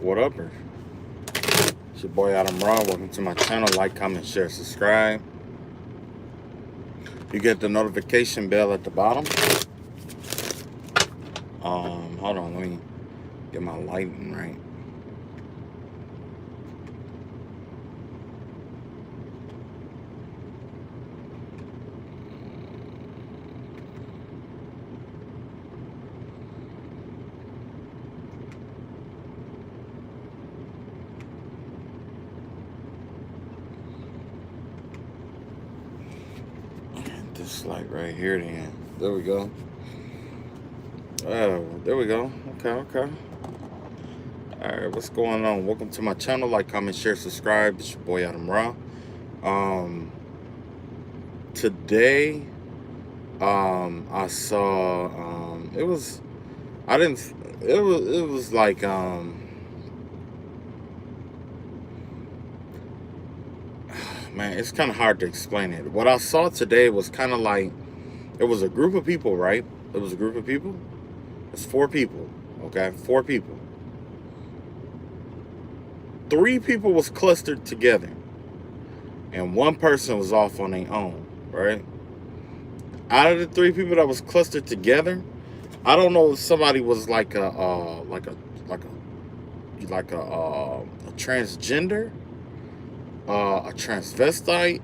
What up? It's your boy Adam Raw. Welcome to my channel. Like, comment, share, subscribe. You get the notification bell at the bottom. Hold on, let me get my lighting right. This light right here then. There we go. Oh, there we go. Okay. Alright, what's going on? Welcome to my channel. Like, comment, share, subscribe. It's your boy Adam Raw. Today, I saw, it was like, man, it's kind of hard to explain it. What I saw today was kind of like, it was a group of people, right? It was a group of people. It's 4 people, okay? 4 people. 3 people was clustered together, and 1 person was off on their own, right? Out of the 3 people that was clustered together, I don't know if somebody was like a transgender, a transvestite,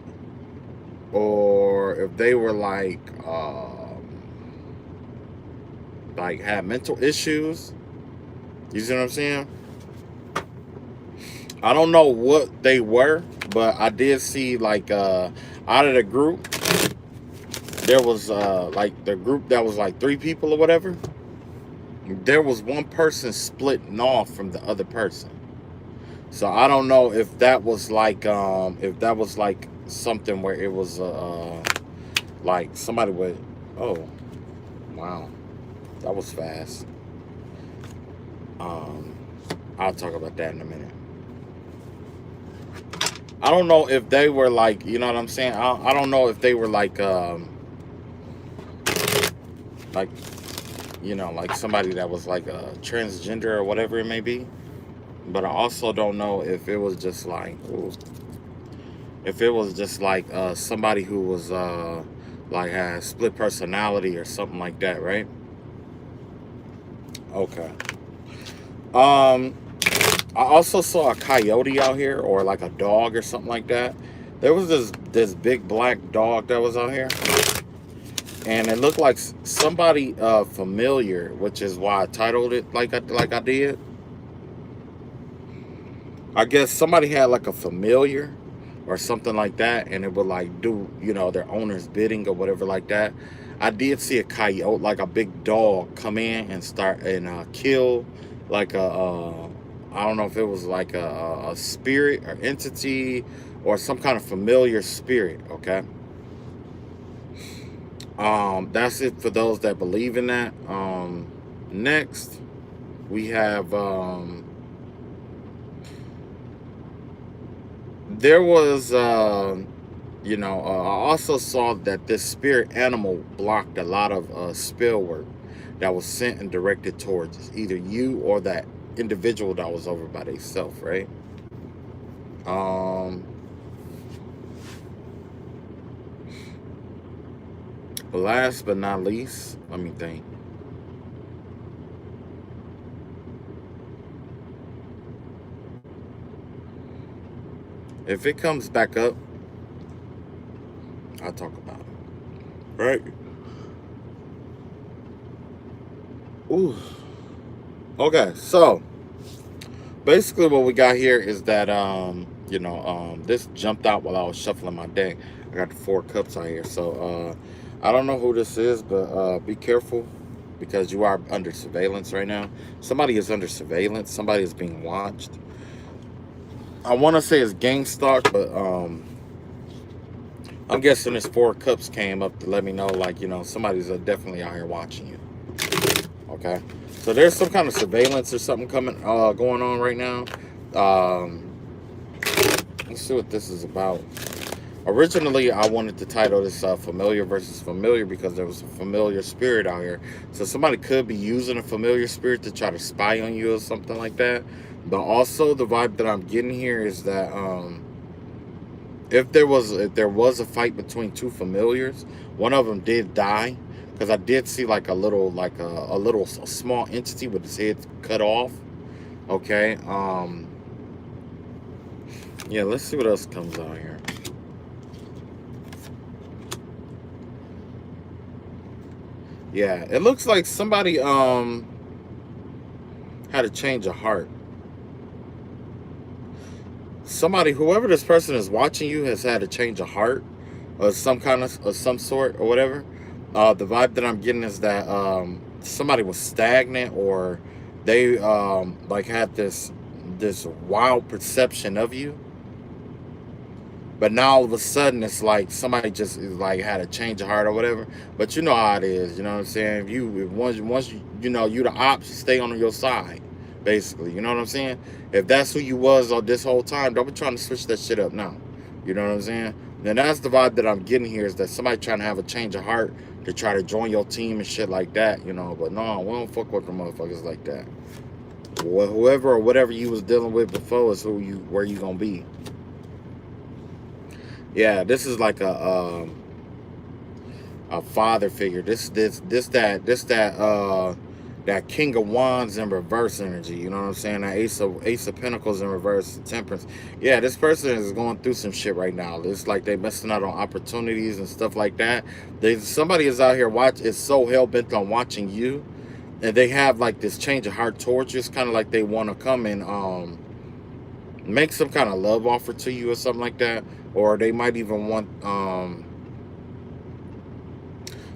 or if they were like had mental issues. You see what I'm saying? I don't know what they were, but I did see like out of the group, there was like the group that was like 3 people or whatever. There was 1 person splitting off from the other person. So I don't know if that was like something where it was like somebody would, oh wow, that was fast. I'll talk about that in a minute. I don't know if they were like, you know what I'm saying? I don't know if they were like you know, like somebody that was like a transgender or whatever it may be. But I also don't know if it was just like, somebody who was like had split personality or something like that, right? Okay. I also saw a coyote out here, or like a dog or something like that. There was this big black dog that was out here, and it looked like somebody familiar, which is why I titled it like I did. I guess somebody had like a familiar or something like that, and it would like do, you know, their owner's bidding or whatever like that. I did see a coyote, like a big dog, come in and start and kill like I don't know if it was like a spirit or entity or some kind of familiar spirit, okay? That's it for those that believe in that. Next, we have, there was, you know, I also saw that this spirit animal blocked a lot of spell work that was sent and directed towards either you or that individual that was over by themselves, right? Last but not least, let me think. If it comes back up, I'll talk about it, right? Ooh. Okay, so basically what we got here is that you know, this jumped out while I was shuffling my deck. I got the 4 cups out here, so I don't know who this is, but be careful, because you are under surveillance right now. Somebody is under surveillance. Somebody is being watched. I want to say it's GameStop, but I'm guessing this 4 cups came up to let me know, like, you know, somebody's definitely out here watching you. Okay, so there's some kind of surveillance or something going on right now. Let's see what this is about. Originally, I wanted to title this Familiar versus Familiar because there was a familiar spirit out here. So somebody could be using a familiar spirit to try to spy on you or something like that. But also the vibe that I'm getting here is that if there was a fight between two familiars, one of them did die because I did see like a small entity with his head cut off. Okay. Yeah, let's see what else comes out here. Yeah, it looks like somebody had a change of heart. Somebody, whoever this person is watching you, has had a change of heart, or some sort, or whatever. The vibe that I'm getting is that somebody was stagnant, or they like had this wild perception of you, but now all of a sudden it's like somebody just is like had a change of heart or whatever. But you know how it is, you know what I'm saying? If once you know you the ops, you stay on your side, basically. You know what I'm saying? If that's who you was all this whole time, don't be trying to switch that shit up now. You know what I'm saying? Then that's the vibe that I'm getting here, is that somebody trying to have a change of heart to try to join your team and shit like that, you know. But no, we don't fuck with the motherfuckers like that. Whoever or whatever you was dealing with before is where you gonna be. Yeah, this is like a father figure. That King of Wands in reverse energy. You know what I'm saying? That Ace of Pentacles in reverse, Temperance. Yeah, this person is going through some shit right now. It's like they missing out on opportunities and stuff like that. Somebody is out here is so hell bent on watching you, and they have like this change of heart towards you. It's kind of like they want to come and make some kind of love offer to you or something like that, or they might even want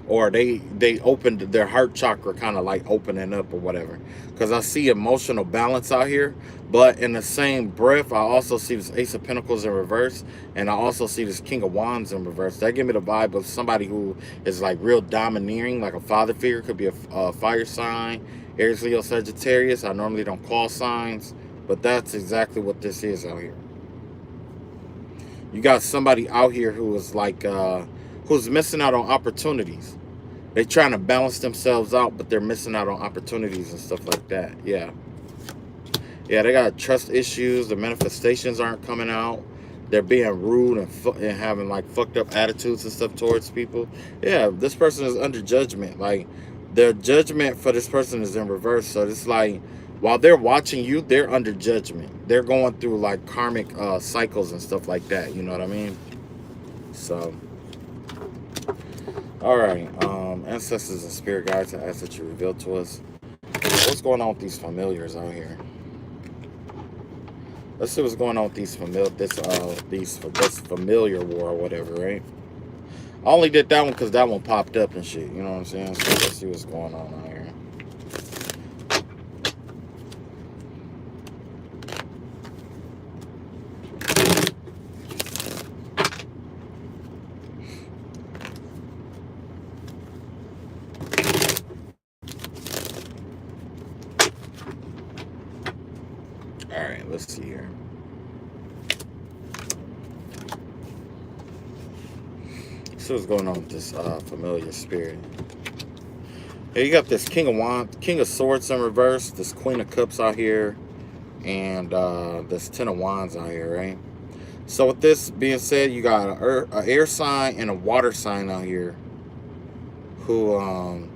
or they opened their heart chakra, kind of like opening up or whatever, because I see emotional balance out here. But in the same breath, I also see this Ace of Pentacles in reverse, and I also see this King of Wands in reverse. That give me the vibe of somebody who is like real domineering, like a father figure. Could be a fire sign, Aries, Leo, Sagittarius. I normally don't call signs, but that's exactly what this is out here. You got somebody out here who is like who's missing out on opportunities. They trying to balance themselves out, but they're missing out on opportunities and stuff like that. Yeah, they got trust issues. The manifestations aren't coming out. They're being rude and having like fucked up attitudes and stuff towards people. Yeah, this person is under judgment. Like, their judgment for this person is in reverse. So it's like, while they're watching you, they're under judgment. They're going through like karmic cycles and stuff like that. You know what I mean? So, all right, ancestors and spirit guides, I ask that you reveal to us what's going on with these familiars out here. Let's see what's going on with this familiar war or whatever, right? I only did that one because that one popped up and shit. You know what I'm saying? So let's see what's going on out here. All right, let's see here. So what's going on with this familiar spirit? Here you got this King of Swords in reverse, this Queen of Cups out here, and this Ten of Wands out here, right? So with this being said, you got a air sign and a water sign out here, who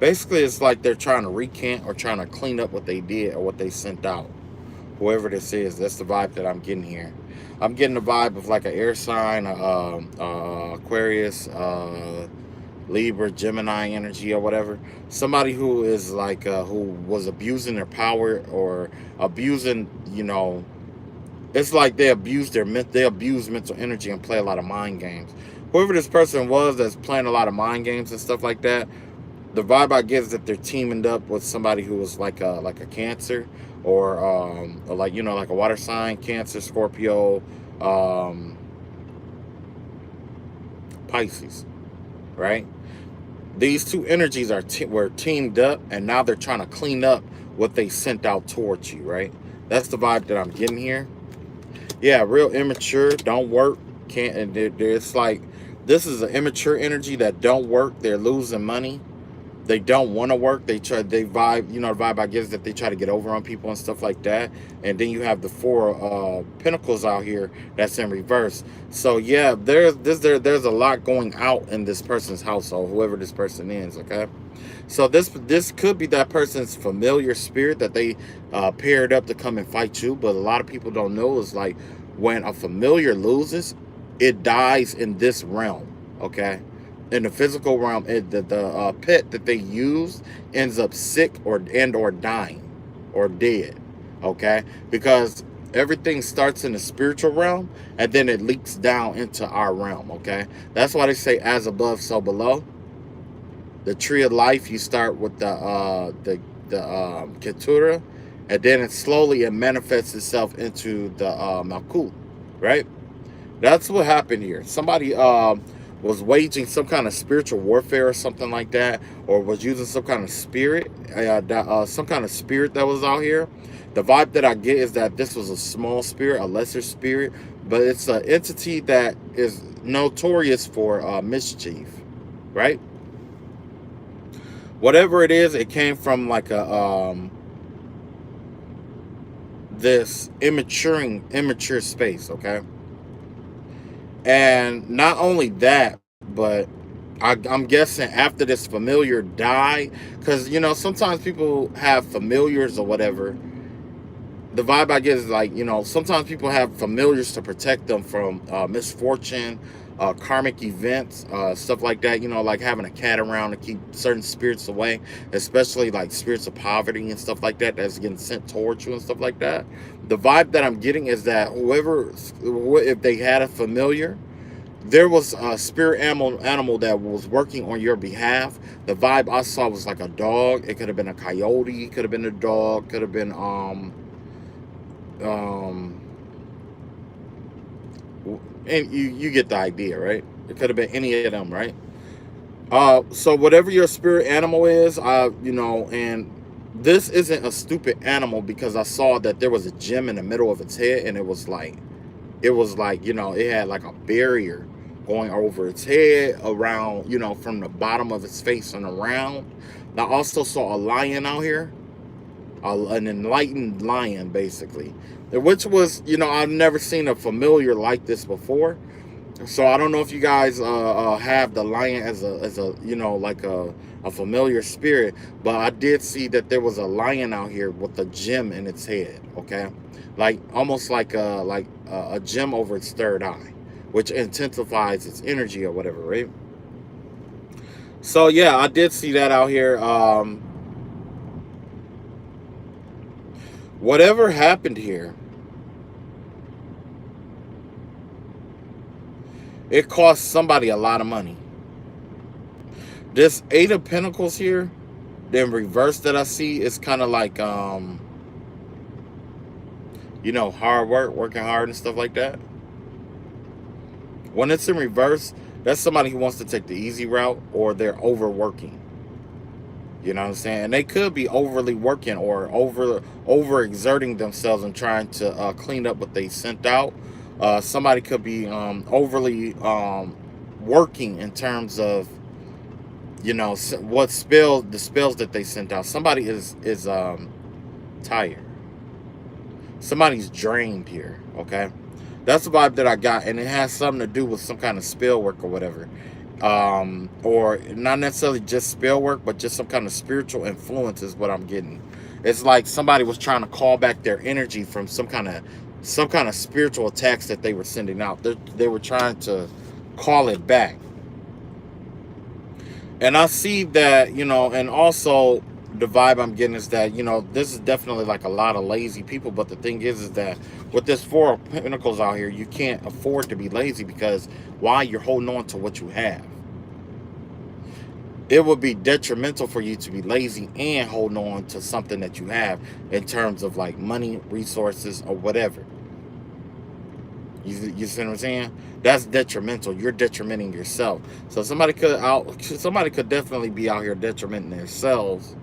basically it's like they're trying to recant or trying to clean up what they did or what they sent out. Whoever this is, that's the vibe that I'm getting here. I'm getting the vibe of like an air sign, Aquarius, Libra, Gemini energy or whatever. Somebody who is like, who was abusing their power or abusing, you know, it's like they abuse mental energy and play a lot of mind games. Whoever this person was that's playing a lot of mind games and stuff like that, the vibe I get is that they're teaming up with somebody who was like a Cancer, or like, you know, like a water sign, Cancer, Scorpio, Pisces, right? These two energies were teamed up, and now they're trying to clean up what they sent out towards you, right? That's the vibe that I'm getting here. Yeah, real immature, don't work, Can't, and it's like, this is an immature energy that don't work. They're losing money. They don't want to work. They vibe, the vibe I get is that they try to get over on people and stuff like that. And then you have the four pentacles out here that's in reverse. So yeah, there's a lot going out in this person's household, whoever this person is. Okay, so this could be that person's familiar spirit that they paired up to come and fight you. But a lot of people don't know is like, when a familiar loses, it dies in this realm. Okay, in the physical realm, the pet that they use ends up sick or dying or dead. Okay, because everything starts in the spiritual realm and then it leaks down into our realm. Okay, that's why they say as above so below. The tree of life, you start with the keturah, and then it manifests itself into the malkut, right? That's what happened here. Somebody was waging some kind of spiritual warfare or something like that, or was using some kind of spirit, some kind of spirit that was out here. The vibe that I get is that this was a small spirit, a lesser spirit, but it's an entity that is notorious for mischief, right? Whatever it is, it came from like a this immature space. Okay, and not only that, but I'm guessing after this familiar died, because sometimes people have familiars or whatever. The vibe I get is like, sometimes people have familiars to protect them from misfortune, karmic events, stuff like that. Like having a cat around to keep certain spirits away, especially like spirits of poverty and stuff like that that's getting sent towards you and stuff like that. The vibe that I'm getting is that if they had a familiar, there was a spirit animal that was working on your behalf. The vibe I saw was like a dog. It could have been a coyote. It could have been a dog. Could have been um and you get the idea, right? It could have been any of them, right? So whatever your spirit animal is, and this isn't a stupid animal, because I saw that there was a gem in the middle of its head, and it was like it had like a barrier going over its head, around, from the bottom of its face and around. I also saw a lion out here, an enlightened lion, basically, which was, I've never seen a familiar like this before. So I don't know if you guys have the lion as a like a familiar spirit, but I did see that there was a lion out here with a gem in its head. Okay, like almost like a gem over its third eye, which intensifies its energy or whatever, right? So yeah, I did see that out here. Whatever happened here, it cost somebody a lot of money. This Eight of Pentacles here, then reverse that I see, is kind of like hard work, working hard and stuff like that. When it's in reverse, that's somebody who wants to take the easy route, or they're overworking. You know what I'm saying? And they could be overly working or overexerting themselves and trying to clean up what they sent out. Somebody could be overly working in terms of the spells that they sent out. Somebody is tired. Somebody's drained here. Okay, that's the vibe that I got, and it has something to do with some kind of spell work or whatever. Or not necessarily just spell work, but just some kind of spiritual influence is what I'm getting. It's like somebody was trying to call back their energy from some kind of spiritual attacks that they were sending out. They were trying to call it back. And I see that, and also the vibe I'm getting is that, this is definitely like a lot of lazy people. But the thing is that with this Four of Pentacles out here, you can't afford to be lazy, because why? You're holding on to what you have. It would be detrimental for you to be lazy and holding on to something that you have in terms of like money, resources, or whatever. You see what I'm saying? That's detrimental. You're detrimenting yourself. So somebody could definitely be out here detrimenting themselves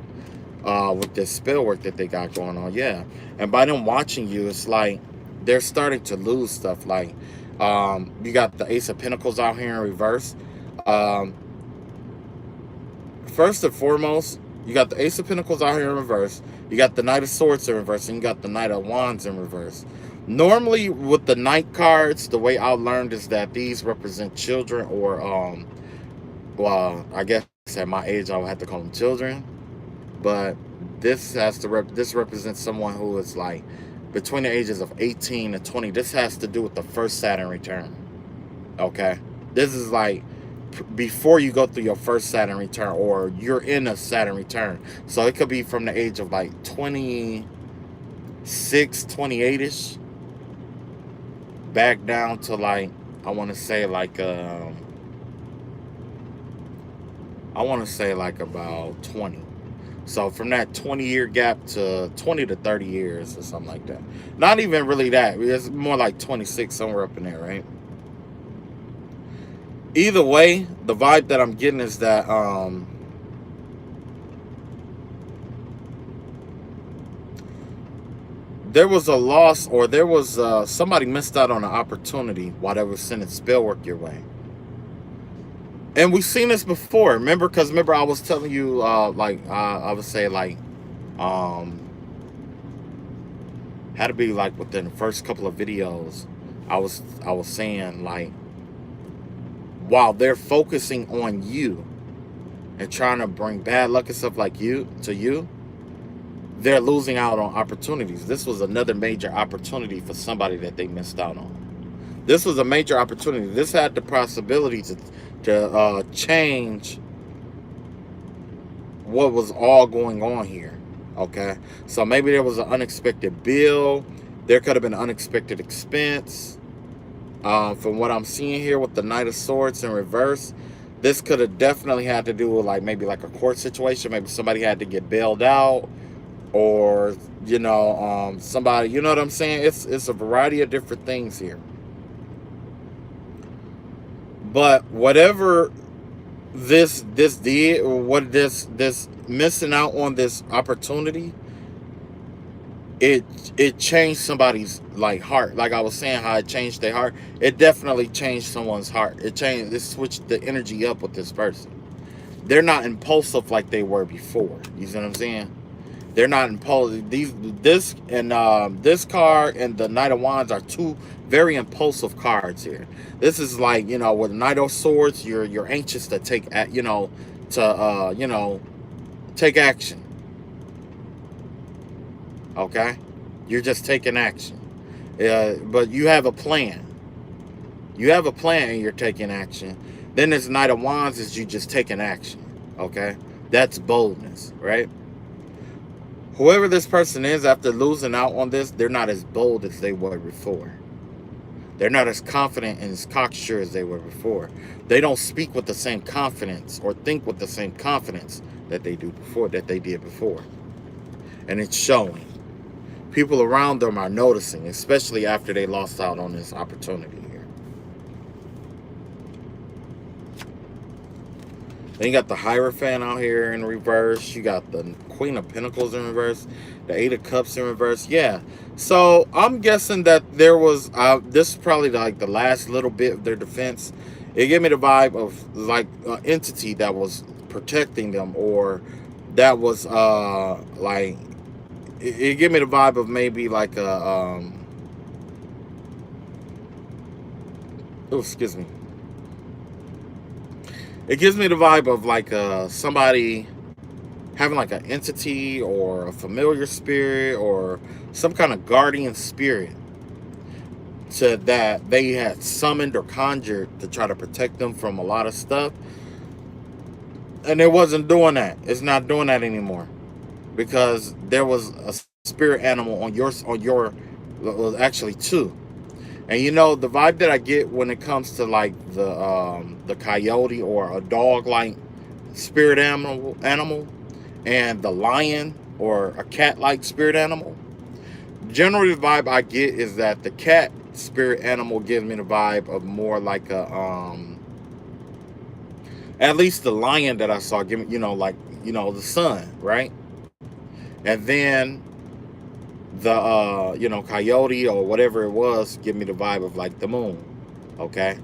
with this spell work that they got going on. Yeah. And by them watching you, it's like they're starting to lose stuff. Like You got the Ace of Pentacles out here in reverse. Um, First and foremost, you got the Ace of Pentacles out here in reverse. You got the Knight of Swords in reverse, and you got the Knight of Wands in reverse. Normally, with the Knight cards, the way I learned is that these represent children, or well, I guess at my age I would have to call them children. But this has to this represents someone who is like between the ages of 18 and 20. This has to do with the first Saturn return. Okay, this is like before you go through your first Saturn return, or you're in a Saturn return. So it could be from the age of like 26, 28ish, back down to like, I want to say like about 20. So from that 20-year gap to 20 to 30 years or something like that. Not even really that. It's more like 26, somewhere up in there, right? Either way, the vibe that I'm getting is that there was a loss, or there was somebody missed out on an opportunity while they were sending spell work your way. And we've seen this before. Remember, I was telling you, I would say like, had to be like within the first couple of videos, I was saying like, while they're focusing on you and trying to bring bad luck and stuff like you, they're losing out on opportunities. This was another major opportunity for somebody that they missed out on. This was a major opportunity. This had the possibility to change what was all going on here. Okay, so maybe there was an unexpected bill. There could have been an unexpected expense. From what I'm seeing here with the Knight of Swords in reverse, this could have definitely had to do with like maybe like a court situation. Maybe somebody had to get bailed out, or you know, somebody, you know what I'm saying? It's a variety of different things here. But whatever this did, or what this missing out on this opportunity, it changed somebody's like heart. Like I was saying, how it changed their heart. It definitely changed someone's heart. It switched the energy up with this person. They're not impulsive like they were before. You see what I'm saying? They're not impulsive. This card and the Knight of Wands are two very impulsive cards here. This is like, you know, with Knight of Swords, you're anxious to take, take action. Okay, you're just taking action. But you have a plan. You have a plan and you're taking action. Then this Knight of Wands is you just taking action. Okay, that's boldness, right? Whoever this person is, after losing out on this, they're not as bold as they were before. They're not as confident and as cocksure as they were before. They don't speak with the same confidence or think with the same confidence that they did before. And it's showing. People around them are noticing, especially after they lost out on this opportunity here. Then you got the Hierophant out here in reverse. You got the Queen of Pentacles in reverse. The Eight of Cups in reverse. Yeah. So I'm guessing that there was, this is probably like the last little bit of their defense. It gave me the vibe of like an entity that was protecting them, or that was like, it gave me the vibe of maybe like a, oh, excuse me. It gives me the vibe of like somebody having like an entity or a familiar spirit or some kind of guardian spirit that they had summoned or conjured to try to protect them from a lot of stuff. And it wasn't doing that. It's not doing that anymore, because there was a spirit animal on your well, actually two. And you know, the vibe that I get when it comes to like the coyote or a dog like spirit animal and the lion or a cat like spirit animal, generally the vibe I get is that the cat spirit animal gives me the vibe of more like a at least the lion that I saw give me, you know, like, you know, the sun, right? And then the you know, coyote or whatever it was give me the vibe of like the moon. Okay.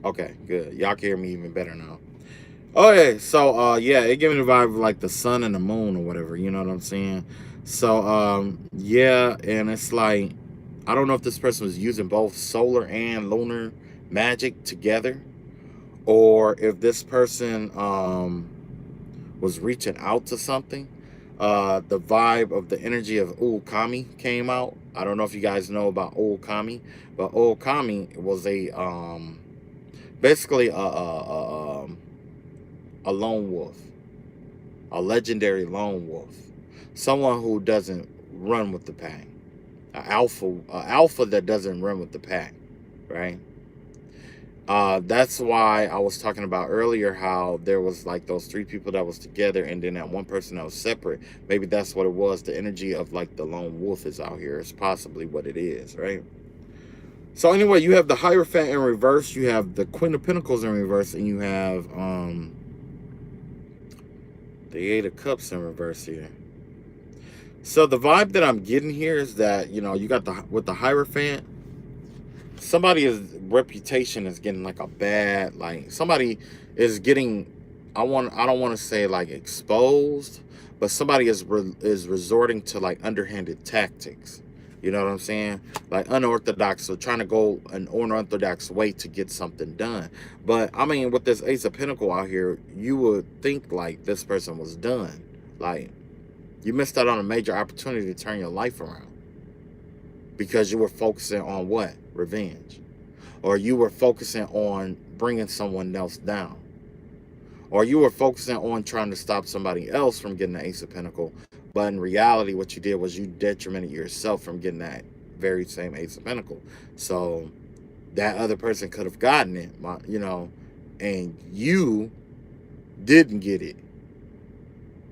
Okay, good. Y'all can hear me even better now. Okay, so yeah, it gave me the vibe of like the sun and the moon or whatever, you know what I'm saying? So yeah, and it's like I don't know if this person was using both solar and lunar magic together, or if this person was reaching out to something. The vibe of the energy of Kami came out. I don't know if you guys know about Kami, but Kami was a basically a lone wolf, a legendary lone wolf, someone who doesn't run with the pack, a alpha that doesn't run with the pack, right? That's why I was talking about earlier how there was like those three people that was together and then that one person that was separate. Maybe that's what it was. The energy of like the lone wolf is out here. It's possibly what it is, right? So anyway, you have the Hierophant in reverse, you have the Queen of Pentacles in reverse, and you have the Eight of Cups in reverse here. So the vibe that I'm getting here is that, you know, you got the with the Hierophant, somebody's reputation is getting like a bad, like somebody is getting, I don't want to say like exposed, but somebody is resorting to like underhanded tactics. You know what I'm saying? Like unorthodox, so trying to go an unorthodox way to get something done. But I mean, with this Ace of Pentacle out here, you would think like this person was done. Like you missed out on a major opportunity to turn your life around because you were focusing on what? Revenge. Or you were focusing on bringing someone else down. Or you were focusing on trying to stop somebody else from getting the Ace of Pentacle. But in reality, what you did was you detrimented yourself from getting that very same Ace of Pentacle. So that other person could have gotten it, you know, and you didn't get it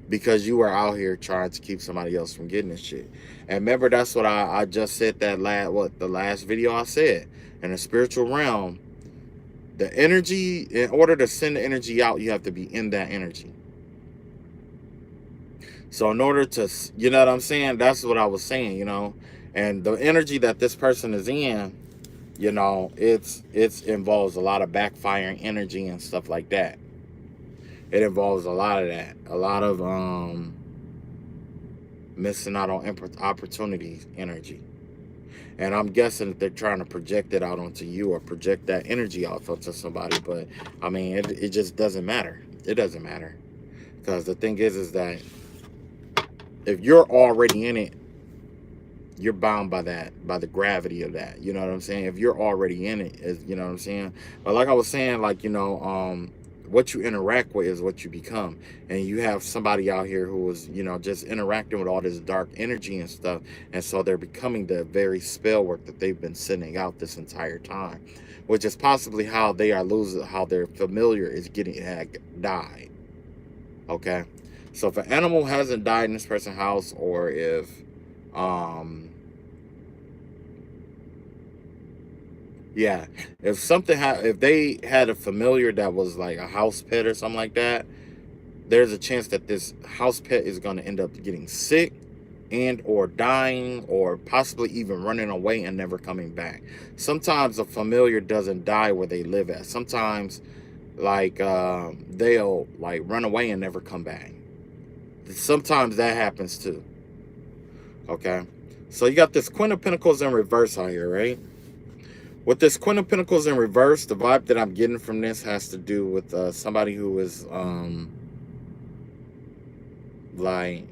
because you were out here trying to keep somebody else from getting this shit. And remember, that's what I just said that the last video I said. In the spiritual realm, the energy, in order to send the energy out, you have to be in that energy. So in order to, you know what I'm saying? That's what I was saying, you know. And the energy that this person is in, you know, it's involves a lot of backfiring energy and stuff like that. It involves a lot of that. A lot of missing out on opportunities energy. And I'm guessing that they're trying to project it out onto you or project that energy out onto somebody. But I mean, it just doesn't matter. It doesn't matter. Because the thing is that if you're already in it, you're bound by that, by the gravity of that. You know what I'm saying? If you're already in it, you know what I'm saying? But like I was saying, like, you know, what you interact with is what you become. And you have somebody out here who is, you know, just interacting with all this dark energy and stuff. And so they're becoming the very spell work that they've been sending out this entire time, which is possibly how they are losing, how their familiar is getting died. Okay. So if an animal hasn't died in this person's house, or if yeah, if something if they had a familiar that was like a house pet or something like that, there's a chance that this house pet is going to end up getting sick and or dying, or possibly even running away and never coming back. Sometimes a familiar doesn't die where they live at. Sometimes like they'll like run away and never come back. Sometimes that happens too. Okay, so you got this Queen of Pentacles in reverse out here, right? With this Queen of Pentacles in reverse, the vibe that I'm getting from this has to do with somebody who is like,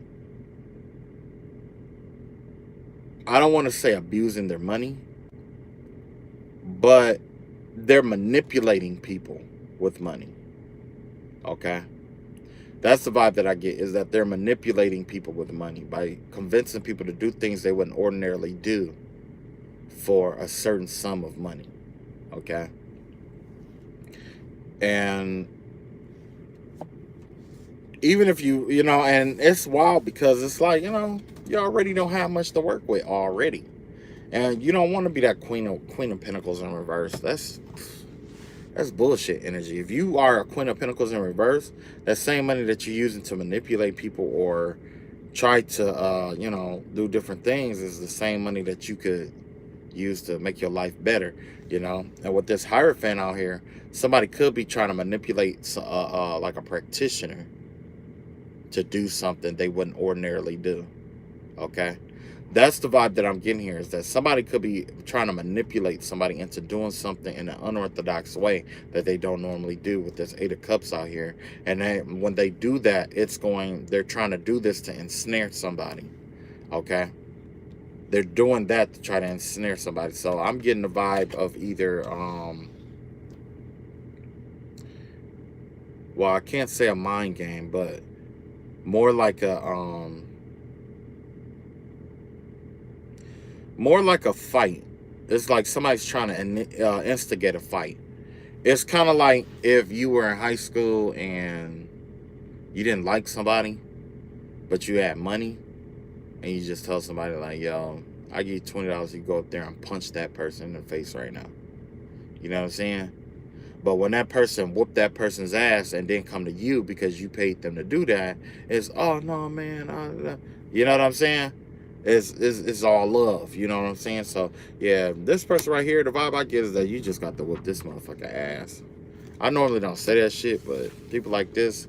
I don't want to say abusing their money, but they're manipulating people with money. Okay, that's the vibe that I get, is that they're manipulating people with money by convincing people to do things they wouldn't ordinarily do for a certain sum of money. Okay, and even if you know, and it's wild because it's like, you know, you already don't have much to work with already, and you don't want to be that Queen of Pentacles in reverse. That's bullshit energy. If you are a Queen of Pentacles in reverse, that same money that you're using to manipulate people or try to do different things is the same money that you could use to make your life better, and with this Hierophant out here, somebody could be trying to manipulate like a practitioner to do something they wouldn't ordinarily do. Okay, that's the vibe that I'm getting here, is that somebody could be trying to manipulate somebody into doing something in an unorthodox way that they don't normally do with this Eight of Cups out here. And then when they do that, they're trying to do this to ensnare somebody. Okay, they're doing that to try to ensnare somebody. So I'm getting the vibe of either well, I can't say a mind game, but more like a fight. It's like somebody's trying to instigate a fight. It's kind of like if you were in high school and you didn't like somebody, but you had money, and you just tell somebody like, yo, I give you $20, you go up there and punch that person in the face right now. You know what I'm saying? But when that person whooped that person's ass and then come to you because you paid them to do that, it's, oh no, man. You know what I'm saying? It's all love. You know what I'm saying? So yeah, this person right here, the vibe I get is that you just got to whoop this motherfucker ass. I normally don't say that shit, but people like this,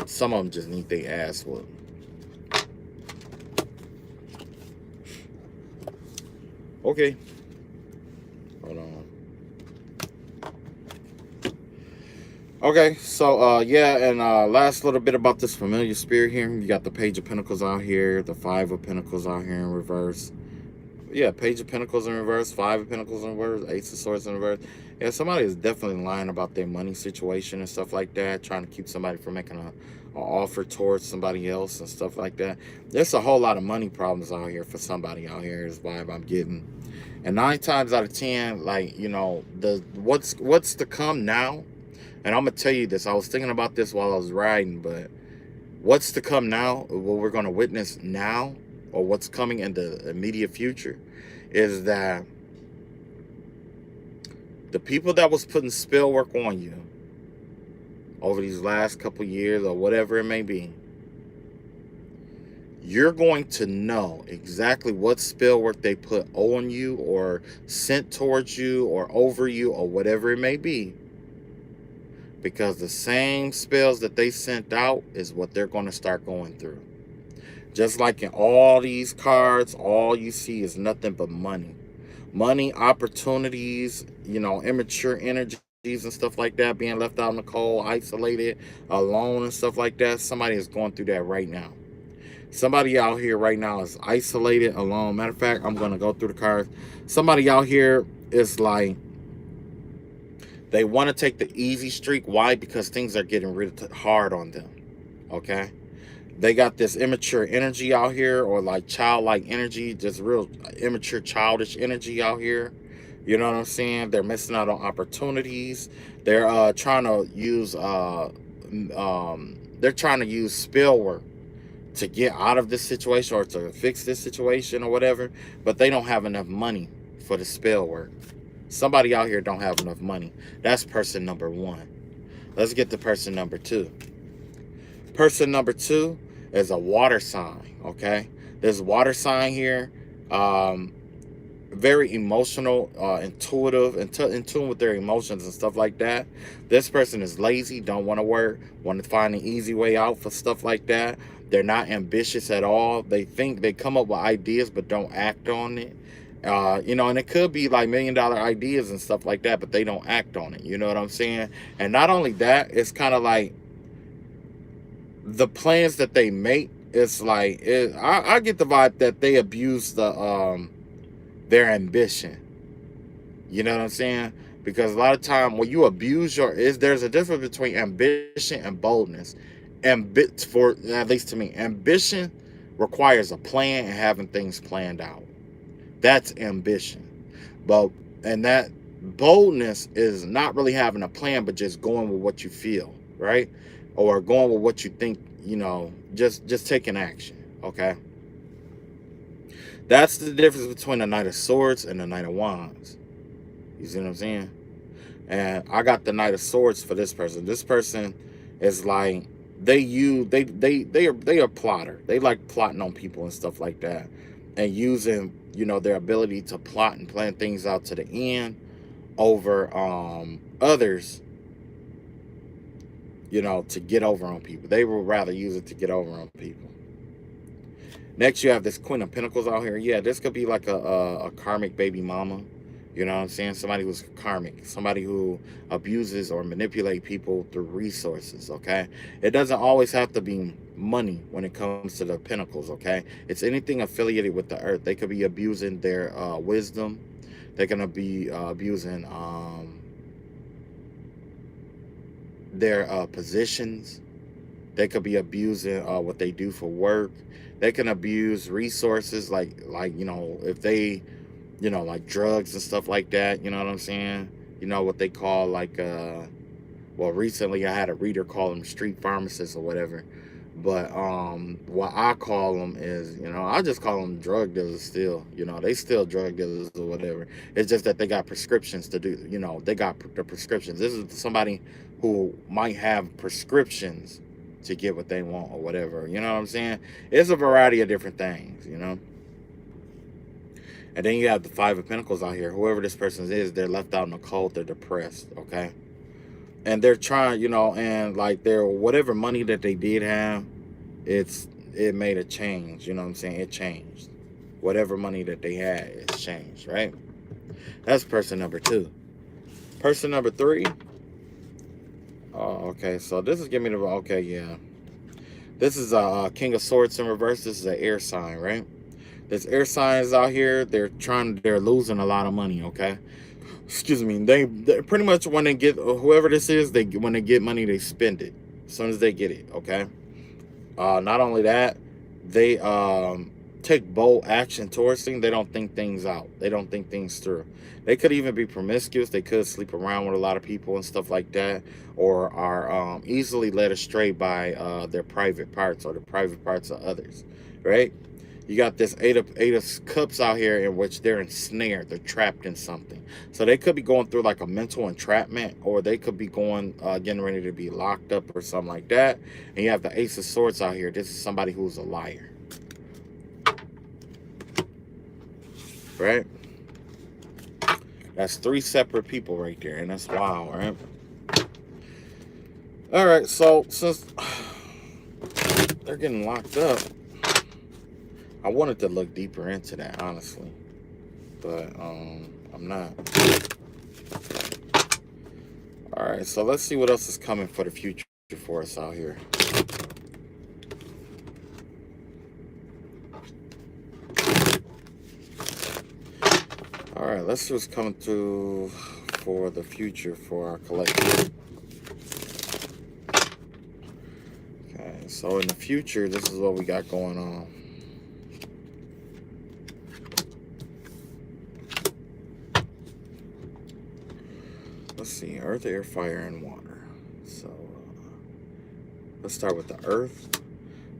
some of them just need their ass whooped. Okay. Hold on. Okay, so yeah, and last little bit about this familiar spirit here. You got the Page of Pentacles out here, the Five of Pentacles out here in reverse. Yeah, Page of Pentacles in reverse, Five of Pentacles in reverse, Ace of Swords in reverse. Yeah, somebody is definitely lying about their money situation and stuff like that, trying to keep somebody from making an offer towards somebody else and stuff like that. There's a whole lot of money problems out here for somebody out here is the vibe I'm getting. And 9 times out of 10, like, what's to come now. And I'm going to tell you this. I was thinking about this while I was riding, but what's to come now, what we're going to witness now, or what's coming in the immediate future, is that the people that was putting spell work on you over these last couple years or whatever it may be, you're going to know exactly what spell work they put on you or sent towards you or over you or whatever it may be. Because the same spells that they sent out is what they're going to start going through. Just like in all these cards, all you see is nothing but money. Money, opportunities, immature energies and stuff like that, being left out in the cold, isolated, alone and stuff like that. Somebody is going through that right now. Somebody out here right now is isolated, alone. Matter of fact, I'm going to go through the cards. Somebody out here is like, they want to take the easy streak. Why? Because things are getting really hard on them. Okay? They got this immature energy out here, or like childlike energy, just real immature, childish energy out here. You know what I'm saying? They're missing out on opportunities. They're trying to use spell work to get out of this situation or to fix this situation or whatever, but they don't have enough money for the spell work. Somebody out here don't have enough money. That's person number 1. Let's get to person number 2. Person number 2 is a water sign, okay? This water sign here, very emotional, intuitive, in tune with their emotions and stuff like that. This person is lazy, don't want to work, want to find an easy way out for stuff like that. They're not ambitious at all. They come up with ideas but don't act on it. And it could be like $1 million ideas and stuff like that, but they don't act on it. You know what I'm saying? And not only that, it's kind of like the plans that they make. It's like I get the vibe that they abuse their ambition. You know what I'm saying? Because a lot of time when you abuse there's a difference between ambition and boldness. For at least to me, ambition requires a plan and having things planned out. That's ambition. And that boldness is not really having a plan, but just going with what you feel, right? Or going with what you think, just taking action, okay? That's the difference between the Knight of Swords and the Knight of Wands. You see what I'm saying? And I got the Knight of Swords for this person. This person is like, they are plotter. They like plotting on people and stuff like that, and using, their ability to plot and plan things out to the end over others, to get over on people. They would rather use it to get over on people. Next, you have this Queen of Pentacles out here. Yeah, this could be like a karmic baby mama. You know what I'm saying? Somebody who's karmic, somebody who abuses or manipulate people through resources, okay? It doesn't always have to be money when it comes to the pentacles, okay? It's anything affiliated with the earth. They could be abusing their wisdom. They're going to be abusing their positions. They could be abusing what they do for work. They can abuse resources like if they like drugs and stuff like that. You know what I'm saying? What they call like well, recently I had a reader call them street pharmacists or whatever. But what I call them is, I just call them drug dealers still. They still drug dealers or whatever. It's just that they got prescriptions to do, they got the prescriptions. This is somebody who might have prescriptions to get what they want or whatever. You know what I'm saying? It's a variety of different things, And then you have the Five of Pentacles out here. Whoever this person is, they're left out in the cold. They're depressed, okay? And they're trying, and like their whatever money that they did have, it made a change. You know what I'm saying? It changed. Whatever money that they had, it's changed, right? That's person number 2. Person number 3. Oh, okay. So this is giving me the okay, yeah. This is a King of Swords in reverse. This is an air sign, right? There's air signs out here. They're losing a lot of money, okay? Excuse me. They pretty much when they get whoever this is, when they get money, they spend it as soon as they get it, okay? Not only that, they take bold action towards things. They don't think things out. They don't think things through. They could even be promiscuous. They could sleep around with a lot of people and stuff like that, or are easily led astray by their private parts or the private parts of others, right? You got this eight of cups out here in which they're ensnared. They're trapped in something. So they could be going through like a mental entrapment, or they could be getting ready to be locked up or something like that. And you have the Ace of Swords out here. This is somebody who's a liar. Right? That's 3 separate people right there. And that's wild, right? All right. So since they're getting locked up, I wanted to look deeper into that, honestly, but I'm not. All right, so let's see what else is coming for the future for us out here. All right, let's see what's coming through for the future for our collective. Okay, so in the future, this is what we got going on. Let's see, earth, air, fire, and water. So let's start with the earth.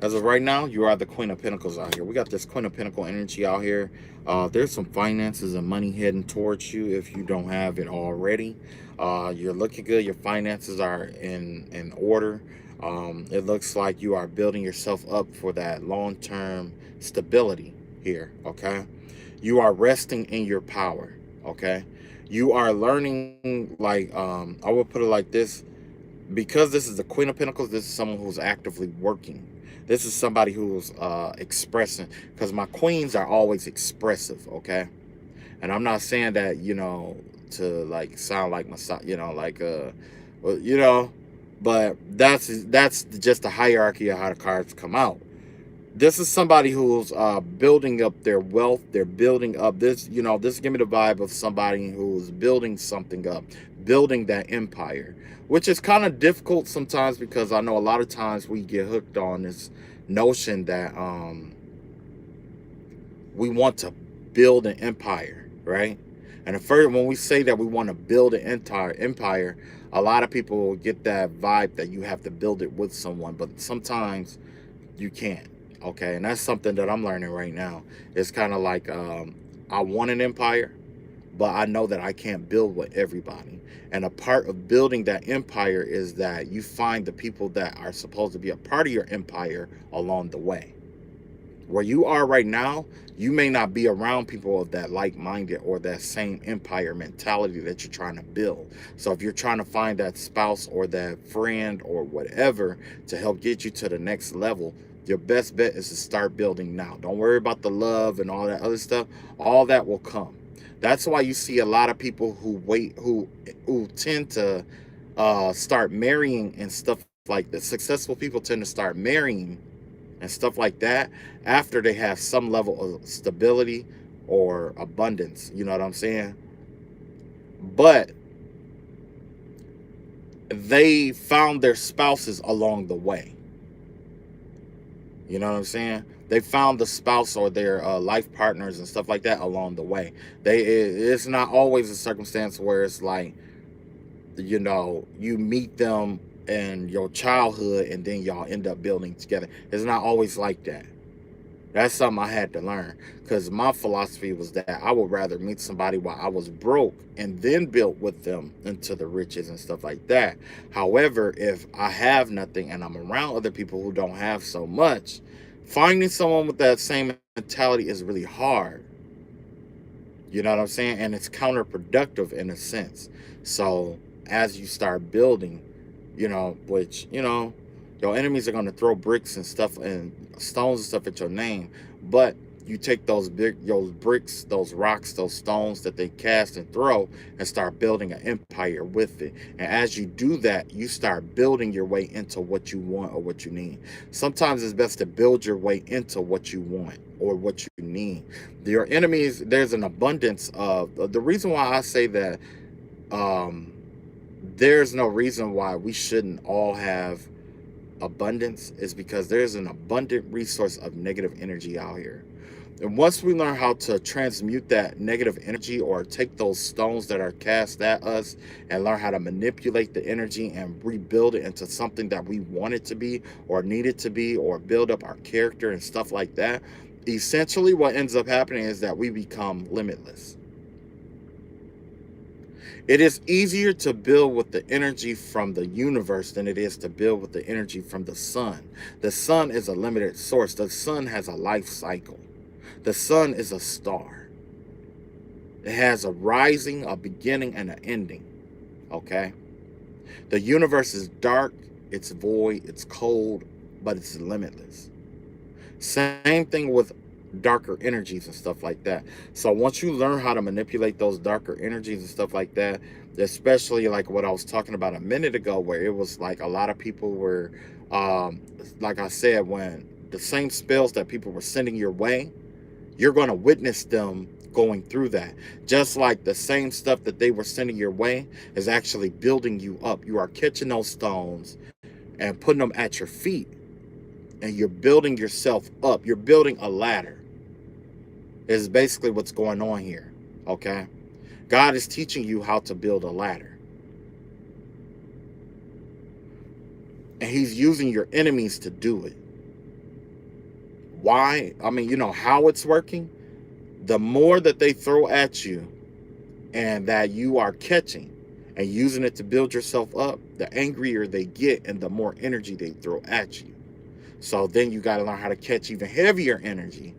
As of right now, you are the Queen of Pentacles out here. We got this Queen of Pentacle energy out here. There's some finances and money heading towards you if you don't have it already. You're looking good. Your finances are in order. It looks like you are building yourself up for that long-term stability here, okay? You are resting in your power, okay? You are learning, like, I will put it like this. Because this is the Queen of Pentacles, this is someone who's actively working. This is somebody who's expressing, because my queens are always expressive, okay? And I'm not saying that, to like sound like my, well, but that's just the hierarchy of how the cards come out. This is somebody who's building up their wealth. They're building up this, this give me the vibe of somebody who's building something up, building that empire, which is kind of difficult sometimes because I know a lot of times we get hooked on this notion that we want to build an empire, right? And at first, when we say that we want to build an entire empire, a lot of people get that vibe that you have to build it with someone, but sometimes you can't. Okay, and that's something that I'm learning right now. It's kind of like I want an empire, but I know that I can't build with everybody. And a part of building that empire is that you find the people that are supposed to be a part of your empire along the way. Where you are right now, you may not be around people of that like-minded or that same empire mentality that you're trying to build. So if you're trying to find that spouse or that friend or whatever to help get you to the next level, your best bet is to start building now. Don't worry about the love and all that other stuff. All that will come. That's why you see a lot of people who tend to start marrying and stuff like that. Successful people tend to start marrying and stuff like that after they have some level of stability or abundance. You know what I'm saying? But they found their spouses along the way. You know what I'm saying? They found the spouse or their life partners and stuff like that along the way. It's not always a circumstance where it's like, you know, you meet them in your childhood and then y'all end up building together. It's not always like that. That's something I had to learn, because my philosophy was that I would rather meet somebody while I was broke and then build with them into the riches and stuff like that. However, if I have nothing and I'm around other people who don't have so much, finding someone with that same mentality is really hard. You know what I'm saying? And it's counterproductive in a sense. So as you start building, you know, which, you know, your enemies are going to throw bricks and stuff and stones and stuff at your name. But you take those bricks, those rocks, those stones that they cast and throw and start building an empire with it. And as you do that, you start building your way into what you want or what you need. Sometimes it's best to build your way into what you want or what you need. Your enemies, there's an abundance of the reason why I say that there's no reason why we shouldn't all have abundance is because there's an abundant resource of negative energy out here. And once we learn how to transmute that negative energy or take those stones that are cast at us and learn how to manipulate the energy and rebuild it into something that we want it to be or need it to be, or build up our character and stuff like that, essentially what ends up happening is that we become limitless. It is easier to build with the energy from the universe than it is to build with the energy from the sun. The sun is a limited source. The sun has a life cycle. The sun is a star. It has a rising, a beginning, and an ending. Okay? The universe is dark, it's void, it's cold, but it's limitless. Same thing with darker energies and stuff like that. So once you learn how to manipulate those darker energies and stuff like that, especially like what I was talking about a minute ago, where it was like a lot of people were like I said, when the same spells that people were sending your way, you're going to witness them going through that. Just like the same stuff that they were sending your way is actually building you up. You are catching those stones and putting them at your feet, and you're building yourself up. You're building a ladder is basically what's going on here. Okay? God is teaching you how to build a ladder. And he's using your enemies to do it. Why? I mean, you know how it's working? The more that they throw at you and that you are catching and using it to build yourself up, the angrier they get and the more energy they throw at you. So then you got to learn how to catch even heavier energy,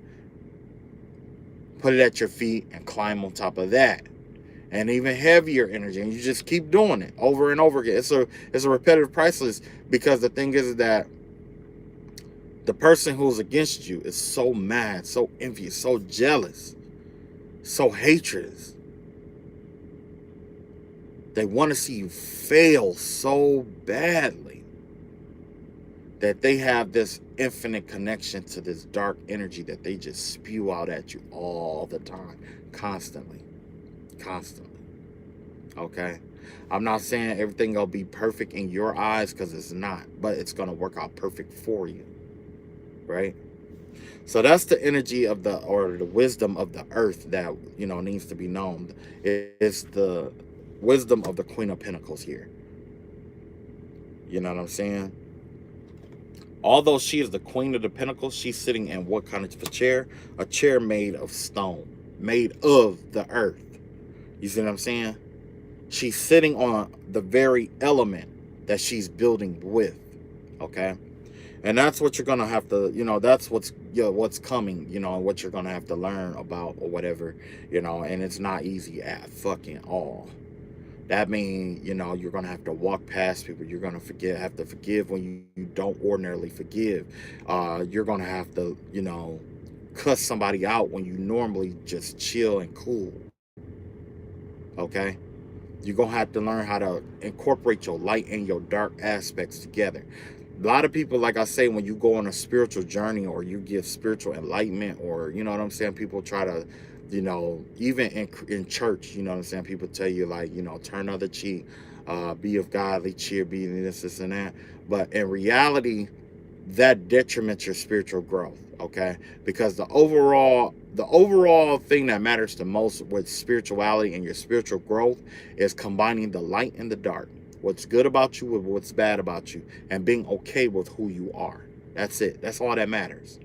put it at your feet, and climb on top of that. And even heavier energy, and you just keep doing it over and over again. It's a repetitive process, because the thing is that the person who's against you is so mad, so envious, so jealous, so hatred. They want to see you fail so badly that they have this infinite connection to this dark energy that they just spew out at you all the time, constantly. Okay? I'm not saying everything will be perfect in your eyes, because it's not, but it's going to work out perfect for you, right? So that's the energy of the wisdom of the earth that, you know, needs to be known. It's the wisdom of the Queen of Pentacles here. You know what I'm saying? Although she is the Queen of the Pentacles, she's sitting in what kind of a chair? A chair made of stone, made of the earth. You see what I'm saying? She's sitting on the very element that she's building with. Okay. And that's what you're gonna have to, that's what's coming, what you're gonna have to learn about or whatever, and it's not easy at fucking all. That means, you're gonna have to walk past people. You're gonna have to forgive when you don't ordinarily forgive. You're gonna have to, cuss somebody out when you normally just chill and cool. Okay? You're gonna have to learn how to incorporate your light and your dark aspects together. A lot of people, like I say, when you go on a spiritual journey or you get spiritual enlightenment, or you know what I'm saying, people try to, even in church, you know what I'm saying, people tell you like, turn other cheek, be of godly cheer, be this and that. But in reality, that detriments your spiritual growth. Okay, because the overall thing that matters the most with spirituality and your spiritual growth is combining the light and the dark, what's good about you with what's bad about you, and being okay with who you are. That's it. That's all that matters.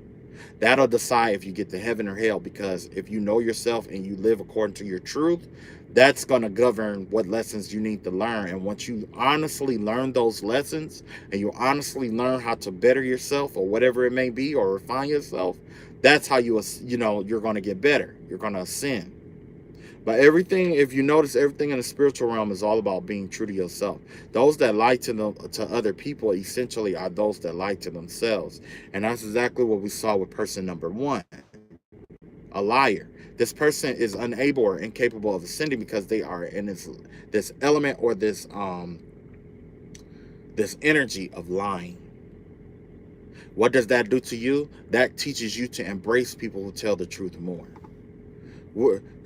That'll decide if you get to heaven or hell, because if you know yourself and you live according to your truth, that's going to govern what lessons you need to learn. And once you honestly learn those lessons and you honestly learn how to better yourself or whatever it may be, or refine yourself, that's how you're going to get better. You're going to ascend. But everything, if you notice, everything in the spiritual realm is all about being true to yourself. Those that lie to other people essentially are those that lie to themselves. And that's exactly what we saw with person number one, a liar. This person is unable or incapable of ascending because they are in this element, or this energy of lying. What does that do to you? That teaches you to embrace people who tell the truth more.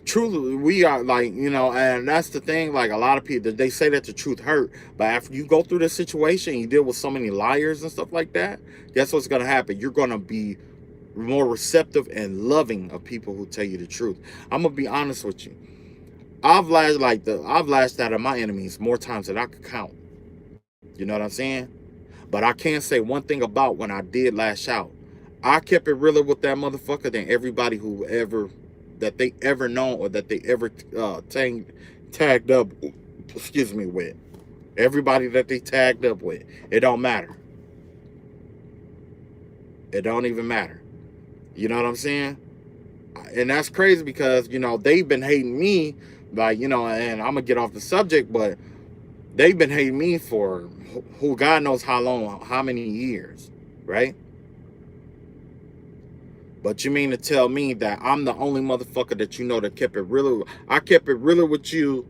Truly, we are like, and that's the thing, like a lot of people, they say that the truth hurt, but after you go through this situation, you deal with so many liars and stuff like that, guess what's going to happen? You're going to be more receptive and loving of people who tell you the truth. I'm going to be honest with you. I've lashed out at my enemies more times than I could count. You know what I'm saying? But I can say one thing about when I did lash out. I kept it realer with that motherfucker than everybody that they ever known, or that they ever tagged up, with. Everybody that they tagged up with. It don't matter. It don't even matter. You know what I'm saying? And that's crazy because, they've been hating me, like, and I'm going to get off the subject, but they've been hating me for who God knows how long, how many years, right? But you mean to tell me that I'm the only motherfucker that that kept it real? I kept it realer with you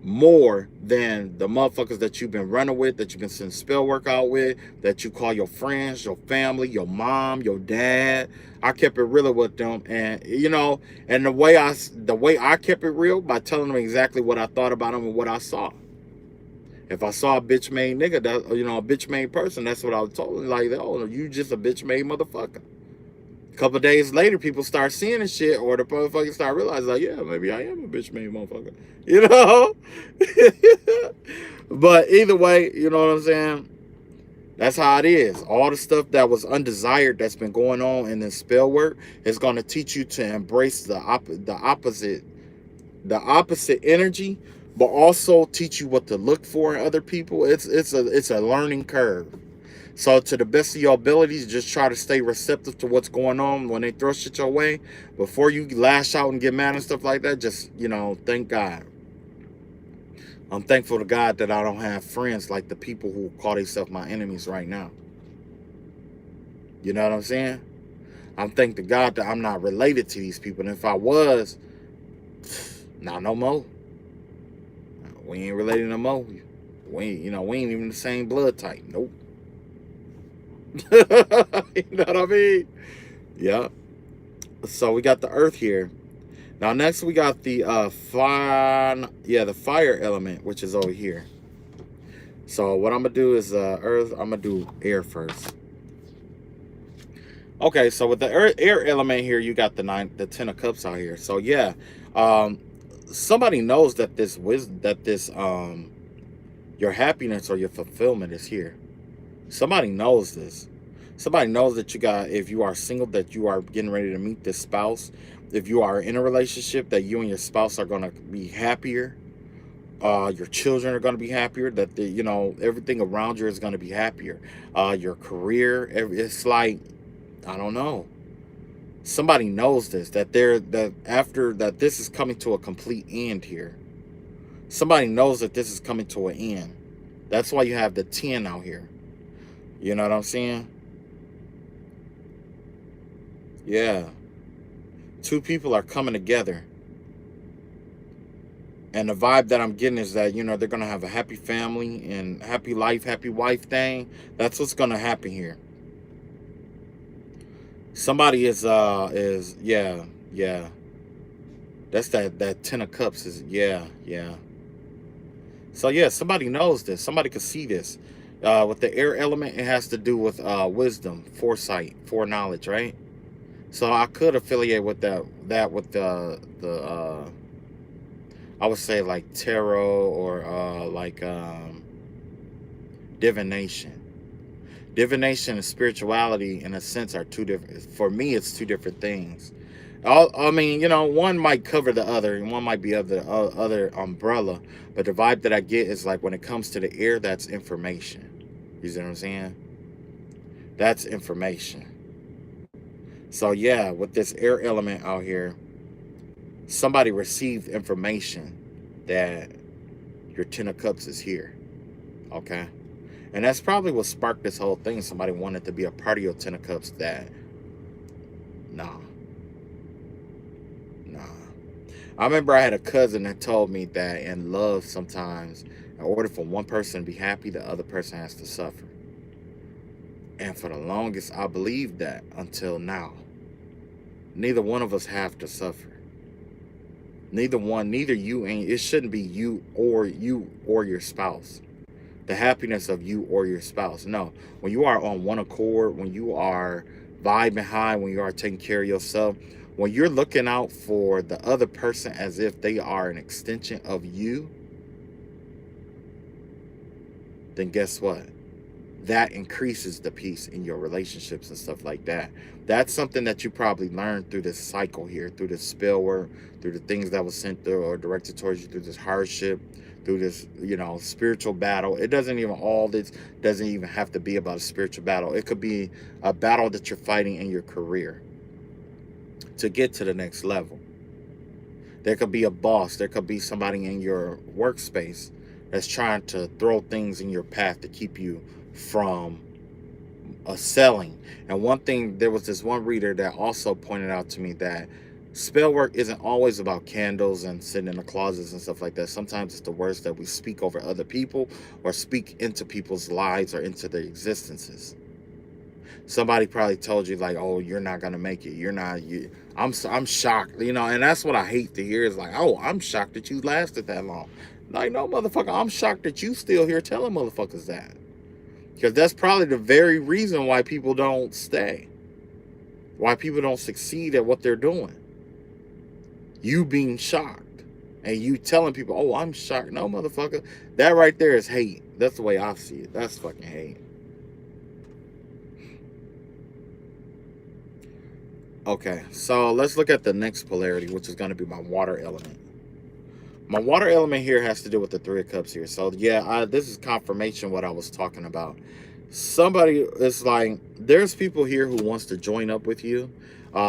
more than the motherfuckers that you've been running with, that you've been sending spell work out with, that you call your friends, your family, your mom, your dad. I kept it realer with them, and and the way I kept it real, by telling them exactly what I thought about them and what I saw. If I saw a bitch made nigga, that a bitch made person, that's what I was told. Like, oh, you just a bitch made motherfucker. A couple of days later, people start seeing the shit, or the motherfuckers start realizing, like, yeah, maybe I am a bitch made motherfucker. But either way, you know what I'm saying? That's how it is. All the stuff that was undesired that's been going on in this spell work is going to teach you to embrace the opposite energy, but also teach you what to look for in other people. It's a learning curve. So to the best of your abilities, just try to stay receptive to what's going on when they throw shit your way. Before you lash out and get mad and stuff like that, just, thank God. I'm thankful to God that I don't have friends like the people who call themselves my enemies right now. You know what I'm saying? I'm thankful to God that I'm not related to these people. And if I was, not no more. We ain't related no more. We ain't even the same blood type. Nope. You know what I mean? Yeah. So we got the earth here. Now next we got the the fire element, which is over here. So what I'm gonna do is earth. I'm gonna do air first. Okay, so with the air element here, you got the 10 of cups out here. So yeah, somebody knows that your happiness or your fulfillment is here. Somebody knows this. Somebody knows that you got, if you are single, that you are getting ready to meet this spouse. If you are in a relationship, that you and your spouse are going to be happier. Your children are going to be happier. That everything around you is going to be happier. Your career, it's like, I don't know. Somebody knows this, that after that, this is coming to a complete end here. Somebody knows that this is coming to an end. That's why you have the 10 out here. You know what I'm saying? Yeah. Two people are coming together. And the vibe that I'm getting is that, they're going to have a happy family and happy life, happy wife thing. That's what's going to happen here. Somebody is yeah, yeah. That's that 10 of cups is, yeah, yeah. So yeah, somebody knows this. Somebody could see this. With the air element, it has to do with wisdom, foresight, foreknowledge, right? So I could affiliate with that with the I would say like tarot, or like divination. Divination and spirituality, in a sense, are two different. For me, it's two different things. I mean, one might cover the other, and one might be of the other umbrella. But the vibe that I get is like, when it comes to the air, that's information. You see what I'm saying? That's information. So yeah, with this air element out here, somebody received information that your 10 of cups is here. Okay? And that's probably what sparked this whole thing. Somebody wanted to be a part of your 10 of cups. That, nah, nah. I remember I had a cousin that told me that in love, sometimes, in order for one person to be happy, the other person has to suffer. And for the longest, I believed that until now. Neither one of us have to suffer. Neither you, and it shouldn't be you or your spouse. The happiness of you or your spouse. No, when you are on one accord, when you are vibing high, when you are taking care of yourself, when you're looking out for the other person as if they are an extension of you, then guess what? That increases the peace in your relationships and stuff like that. That's something that you probably learned through this cycle here, through this spell work, through the things that was sent through or directed towards you, through this hardship, through this, spiritual battle. It doesn't even, all this doesn't even have to be about a spiritual battle. It could be a battle that you're fighting in your career to get to the next level. There could be a boss. There could be somebody in your workspace that's trying to throw things in your path to keep you from selling. And one thing, there was this one reader that also pointed out to me that spell work isn't always about candles and sitting in the closets and stuff like that. Sometimes it's the words that we speak over other people, or speak into people's lives or into their existences. Somebody probably told you like, "Oh, you're not gonna make it. You're not. I'm shocked." And that's what I hate to hear, is like, "Oh, I'm shocked that you lasted that long." Like, no, motherfucker, I'm shocked that you still here telling motherfuckers that. Because that's probably the very reason why people don't stay. Why people don't succeed at what they're doing. You being shocked. And you telling people, "Oh, I'm shocked." No, motherfucker. That right there is hate. That's the way I see it. That's fucking hate. Okay, so let's look at the next polarity, which is going to be my water element. My water element here has to do with the 3 of cups here. So yeah, this is confirmation what I was talking about. Somebody is like, there's people here who wants to join up with you.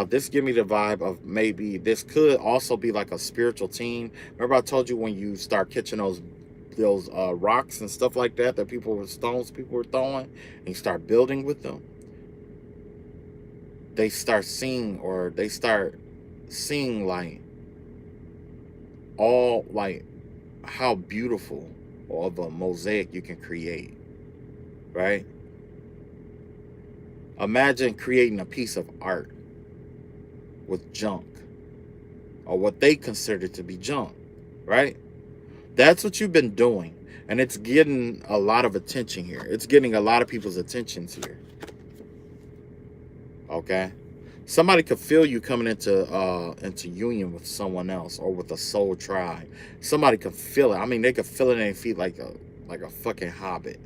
This give me the vibe of, maybe this could also be like a spiritual team. Remember I told you, when you start catching those rocks and stuff like that, stones people were throwing, and you start building with them, they start seeing like all, like, how beautiful of a mosaic you can create, right? Imagine creating a piece of art with junk, or what they consider to be junk, right? That's what you've been doing, and it's getting a lot of attention here. It's getting a lot of people's attentions here. Okay? Somebody could feel you coming into union with someone else, or with a soul tribe. Somebody could feel it. I mean, they could feel it in their feet like a fucking hobbit.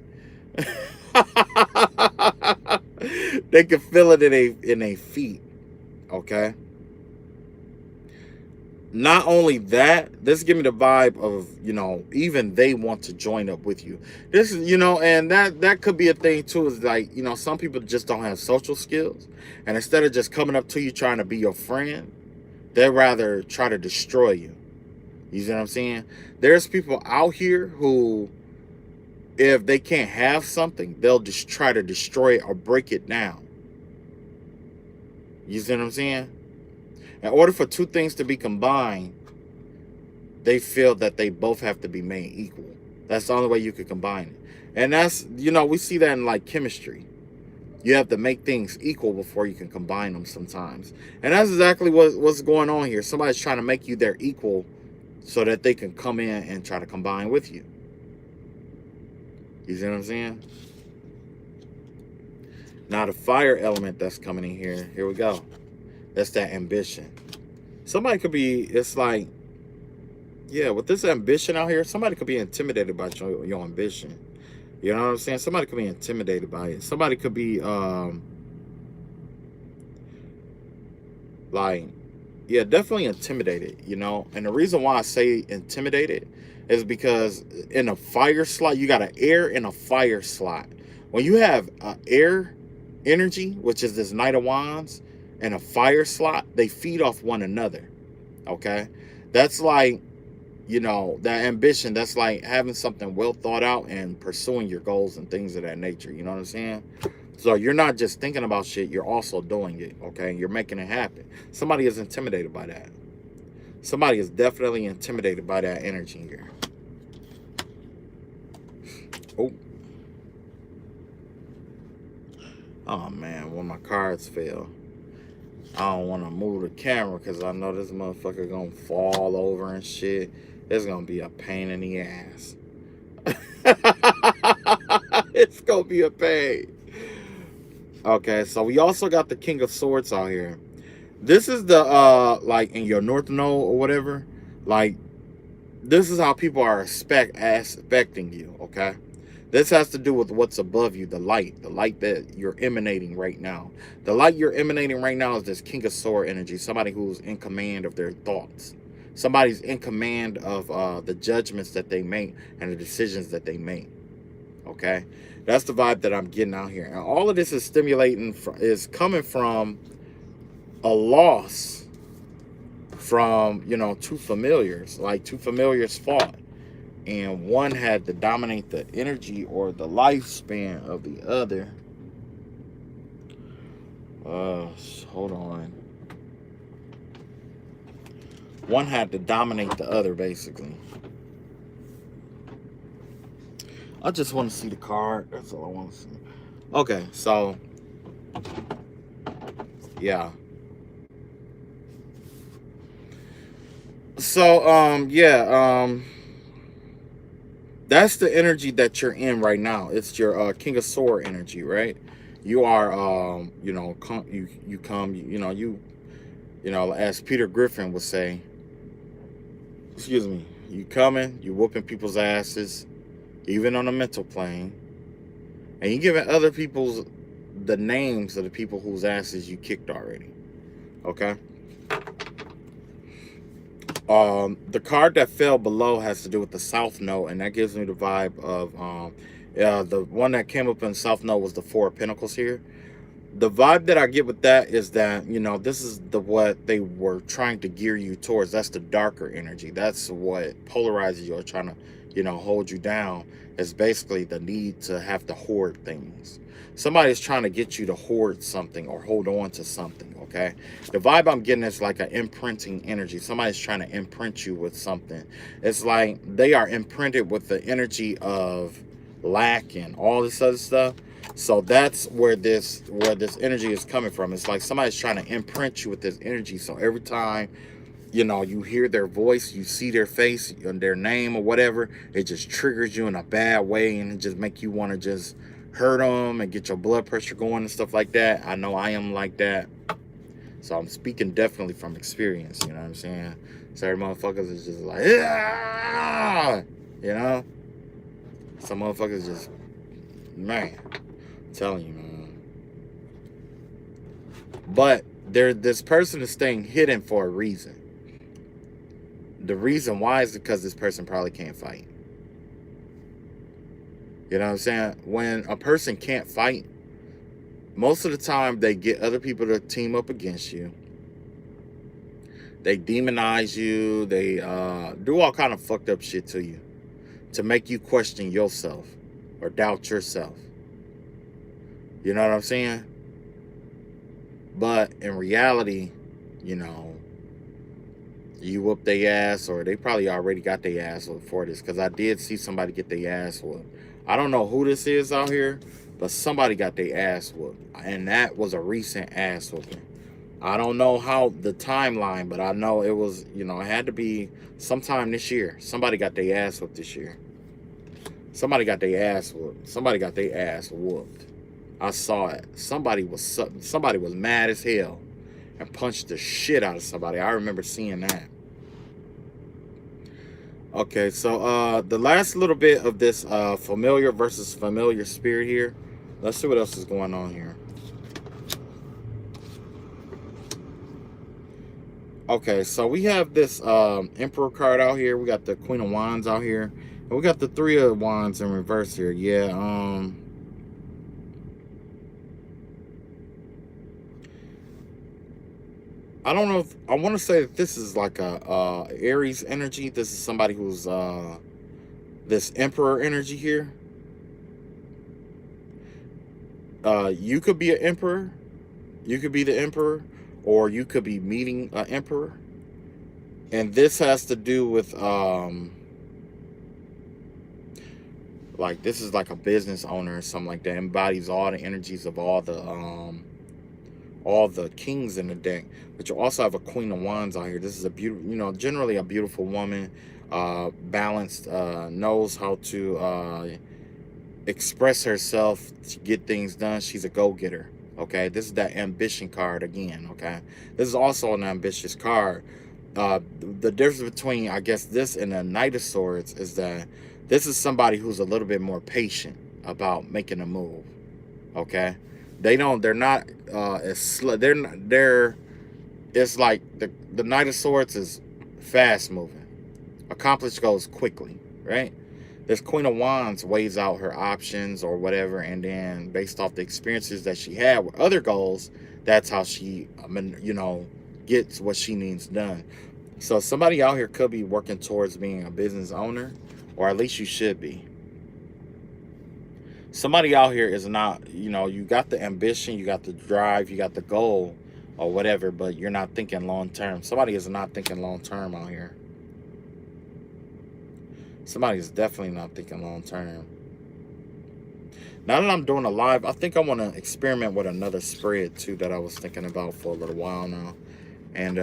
They can feel it in a feet. Okay. Not only that, this give me the vibe of, even they want to join up with you. This is, and that could be a thing too, is like, some people just don't have social skills. And instead of just coming up to you trying to be your friend, they'd rather try to destroy you. You see what I'm saying? There's people out here who, if they can't have something, they'll just try to destroy it or break it down. You see what I'm saying? In order for two things to be combined, they feel that they both have to be made equal. That's the only way you could combine it. And that's, we see that in like chemistry. You have to make things equal before you can combine them sometimes. And that's exactly what's going on here. Somebody's trying to make you their equal so that they can come in and try to combine with you. You see what I'm saying? Now the fire element that's coming in here we go. That's that ambition. Somebody could be, it's like, yeah, with this ambition out here, somebody could be intimidated by your ambition. You know what I'm saying? Somebody could be intimidated by it. Somebody could be, like, yeah, definitely intimidated, And the reason why I say intimidated is because in a fire slot, you got an air and a fire slot. When you have air energy, which is this Knight of Wands, and a fire slot, they feed off one another. Okay? That's like, that ambition, that's like having something well thought out and pursuing your goals and things of that nature. You know what I'm saying? So you're not just thinking about shit, you're also doing it, okay? You're making it happen. Somebody is intimidated by that. Somebody is definitely intimidated by that energy here. Oh man, when my cards fail, I don't want to move the camera because I know this motherfucker gonna fall over and shit. It's gonna be a pain in the ass. It's gonna be a pain. Okay, so we also got the King of Swords out here. This is the like in your North Node or whatever, like this is how people are expecting you, okay? This has to do with what's above you, the light that you're emanating right now. The light you're emanating right now is this King of Sword energy, somebody who's in command of their thoughts. Somebody's in command of the judgments that they make and the decisions that they make, okay? That's the vibe that I'm getting out here. And all of this is is coming from a loss from, two familiars. Like two familiars fought. And one had to dominate the energy or the lifespan of the other. Hold on. One had to dominate the other, basically. I just want to see the card. That's all I want to see. Okay, so yeah. So that's the energy that you're in right now. It's your King of Sword energy, right? You are as Peter Griffin would say, excuse me, you coming, you whooping people's asses, even on a mental plane, and you giving other people's the names of the people whose asses you kicked already. Okay. The card that fell below has to do with the South Node, and that gives me the vibe of the one that came up in South Node was the Four of Pentacles here. The vibe that I get with that is that, this is what they were trying to gear you towards. That's the darker energy. That's what polarizes you or trying to, hold you down. Is basically the need to have to hoard things. Somebody's trying to get you to hoard something or hold on to something, okay? The vibe I'm getting is like an imprinting energy. Somebody's trying to imprint you with something. It's like they are imprinted with the energy of lack and all this other stuff. So that's where this energy is coming from. It's like somebody's trying to imprint you with this energy. So every time, you hear their voice, you see their face, their name or whatever, it just triggers you in a bad way and it just make you want to just hurt them and get your blood pressure going and stuff like that. I know I am like that. So I'm speaking definitely from experience, you know what I'm saying? Certain motherfuckers is just like, yeah, Some motherfuckers just, man, I'm telling you, man. But this person is staying hidden for a reason. The reason why is because this person probably can't fight. You know what I'm saying? When a person can't fight, most of the time they get other people to team up against you. They demonize you. They do all kind of fucked up shit to you to make you question yourself or doubt yourself. You know what I'm saying? But in reality, you know, you whoop their ass, or they probably already got their ass whooped for this, because I did see somebody get their ass whooped. I don't know who this is out here, but somebody got their ass whooped, and that was a recent ass whooping. I don't know how the timeline, but I know it was, you know, it had to be sometime this year. Somebody got their ass whooped this year. Somebody got their ass whooped. Somebody got their ass whooped. I saw it. Somebody was mad as hell and punched the shit out of somebody. I remember seeing that. Okay, so the last little bit of this familiar versus familiar spirit here. Let's see what else is going on here. Okay, so we have this Emperor card out here. We got the Queen of Wands out here. And we got the Three of Wands in reverse here. Yeah, I don't know if I want to say that this is like a Aries energy. This is somebody who's this Emperor energy here. You could be an Emperor. You could be the Emperor, or you could be meeting an Emperor. And this has to do with like, this is like a business owner or something like that. Embodies all the energies of all the kings in the deck. But you also have a Queen of Wands out here. This is a beautiful, you know, generally a beautiful woman, balanced, knows how to express herself to get things done. She's a go-getter. Okay, this is that ambition card again. Okay, this is also an ambitious card. The difference between, I guess, this and the Knight of Swords is that this is somebody who's a little bit more patient about making a move. Okay, they're not it's like the Knight of Swords is fast moving, accomplished goals quickly, right? This Queen of Wands weighs out her options or whatever, and then based off the experiences that she had with other goals, that's how she, you know, gets what she needs done. So somebody out here could be working towards being a business owner, or at least you should be. Somebody out here is not, you know, you got the ambition, you got the drive, you got the goal or whatever, but you're not thinking long term. Somebody is not thinking long term out here. Somebody is definitely not thinking long term. Now that I'm doing a live, I think I want to experiment with another spread too that I was thinking about for a little while now. And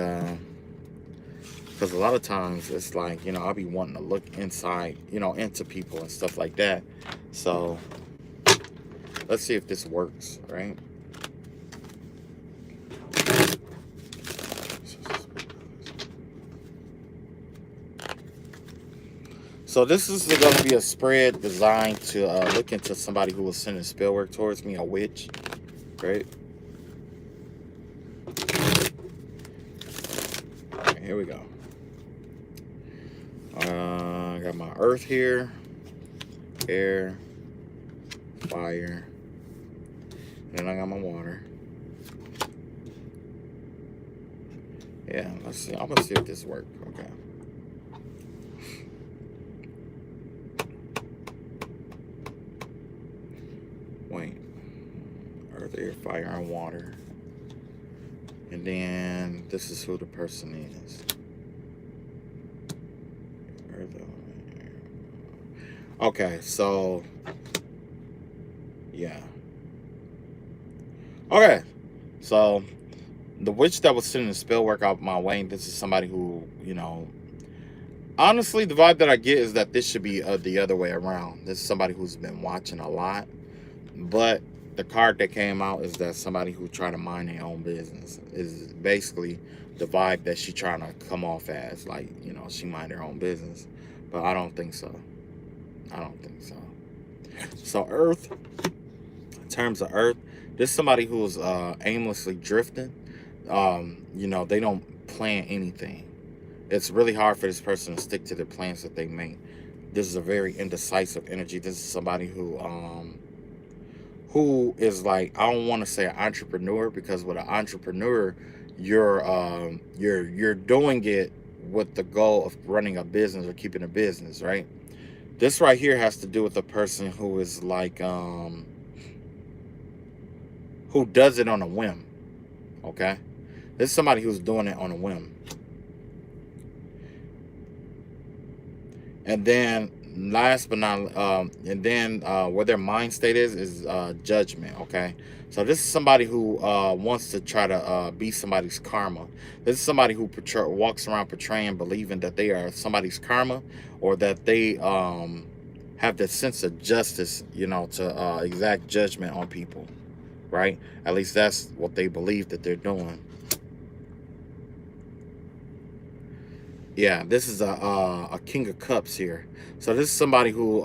because a lot of times it's like, you know, I'll be wanting to look inside, you know, into people and stuff like that. So let's see if this works, right? So this is going to be a spread designed to look into somebody who was sending spell work towards me, a witch, right? Alright, here we go. I got my earth here, air, fire, and then I got my water. Yeah, let's see. I'm gonna see if this works. Okay. Wait. Earth, air, fire, and water. And then this is who the person is. Okay, so yeah. Okay, so the witch that was sending the spell work out my way, this is somebody who, you know, honestly, the vibe that I get is that this should be the other way around. This is somebody who's been watching a lot, but the card that came out is that somebody who try to mind their own business is basically the vibe that she trying to come off as, like, you know, she mind her own business. But I don't think so. I don't think so. So Earth, in terms of Earth, This is somebody who's aimlessly drifting. You know, they don't plan anything. It's really hard for this person to stick to the plans that they make. This is a very indecisive energy. This is somebody who is like, I don't want to say an entrepreneur, because with an entrepreneur, you're doing it with the goal of running a business or keeping a business, right? This right here has to do with a person who is like who does it on a whim. Okay, this is somebody who's doing it on a whim. And then last but not where their mind state is judgment. Okay, so this is somebody who wants to try to be somebody's karma. This is somebody who walks around portraying, believing that they are somebody's karma, or that they have the sense of justice, you know, to exact judgment on people, right? At least that's what they believe that they're doing. Yeah, this is a King of Cups here. So this is somebody who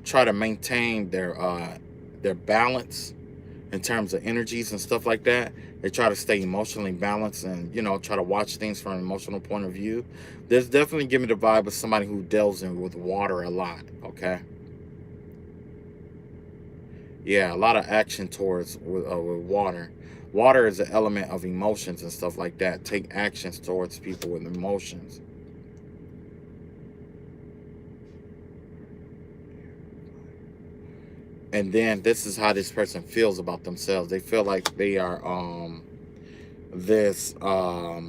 try to maintain their balance in terms of energies and stuff like that. They try to stay emotionally balanced and, you know, try to watch things from an emotional point of view. There's definitely give me the vibe of somebody who delves in with water a lot. Okay. Yeah, a lot of action towards with water. Water is an element of emotions and stuff like that. Take actions towards people with emotions. And then this is how this person feels about themselves. They feel like they are this oh,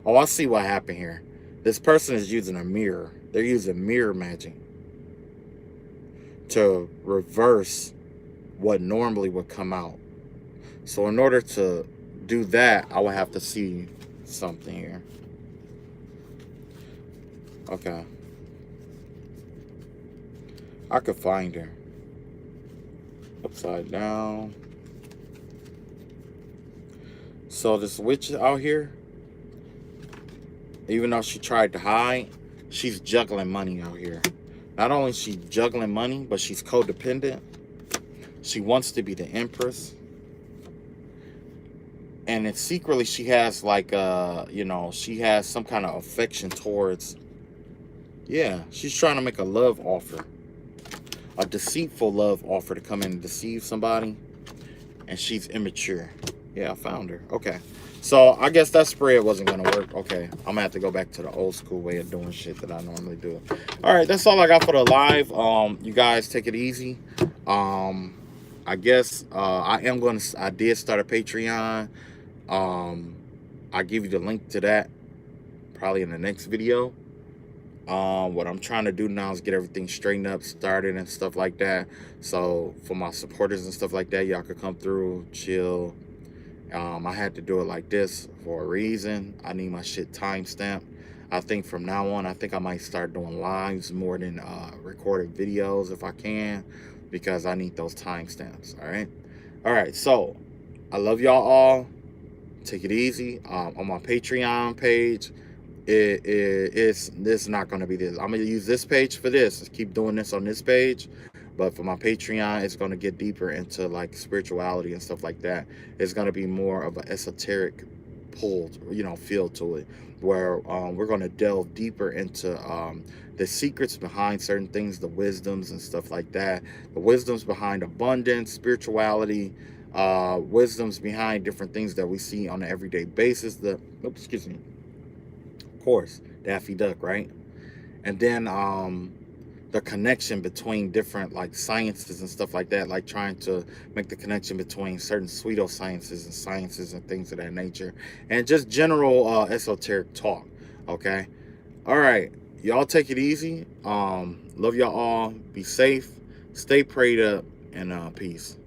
I see what happened here. This person is using a mirror. They're using mirror magic to reverse what normally would come out. So in order to do that, I would have to see something here. Okay, I could find her. Upside down. So this witch out here, even though she tried to hide, she's juggling money out here. Not only is she juggling money, but she's codependent. She wants to be the empress. And then secretly she has like you know, she has some kind of affection towards, yeah, she's trying to make a love offer. A deceitful love offer to come in and deceive somebody. And she's immature. Yeah, I found her. Okay. So I guess that spread wasn't going to work. Okay. I'm going to have to go back to the old school way of doing shit that I normally do. All right. That's all I got for the live. You guys take it easy. I guess I did start a Patreon. I'll give you the link to that probably in the next video. What I'm trying to do now is get everything straightened up, started and stuff like that. So for my supporters and stuff like that, y'all could come through, chill. I had to do it like this for a reason. I need my shit timestamped. I think from now on, I think I might start doing lives more than recorded videos if I can, because I need those timestamps. All right. So I love y'all all. Take it easy. On my Patreon page, it's not going to be this. I'm going to use this page for this. Just keep doing this on this page. But for my Patreon, it's going to get deeper into like spirituality and stuff like that. It's going to be more of an esoteric pull, you know, feel to it, where we're going to delve deeper into the secrets behind certain things, the wisdoms and stuff like that. The wisdoms behind abundance, spirituality, wisdoms behind different things that we see on an everyday basis. Excuse me. Of course, Daffy Duck, right? And then the connection between different like sciences and stuff like that, like trying to make the connection between certain pseudosciences and things of that nature, and just general esoteric talk. Okay. All right, y'all take it easy. Love y'all all. Be safe, stay prayed up, and peace.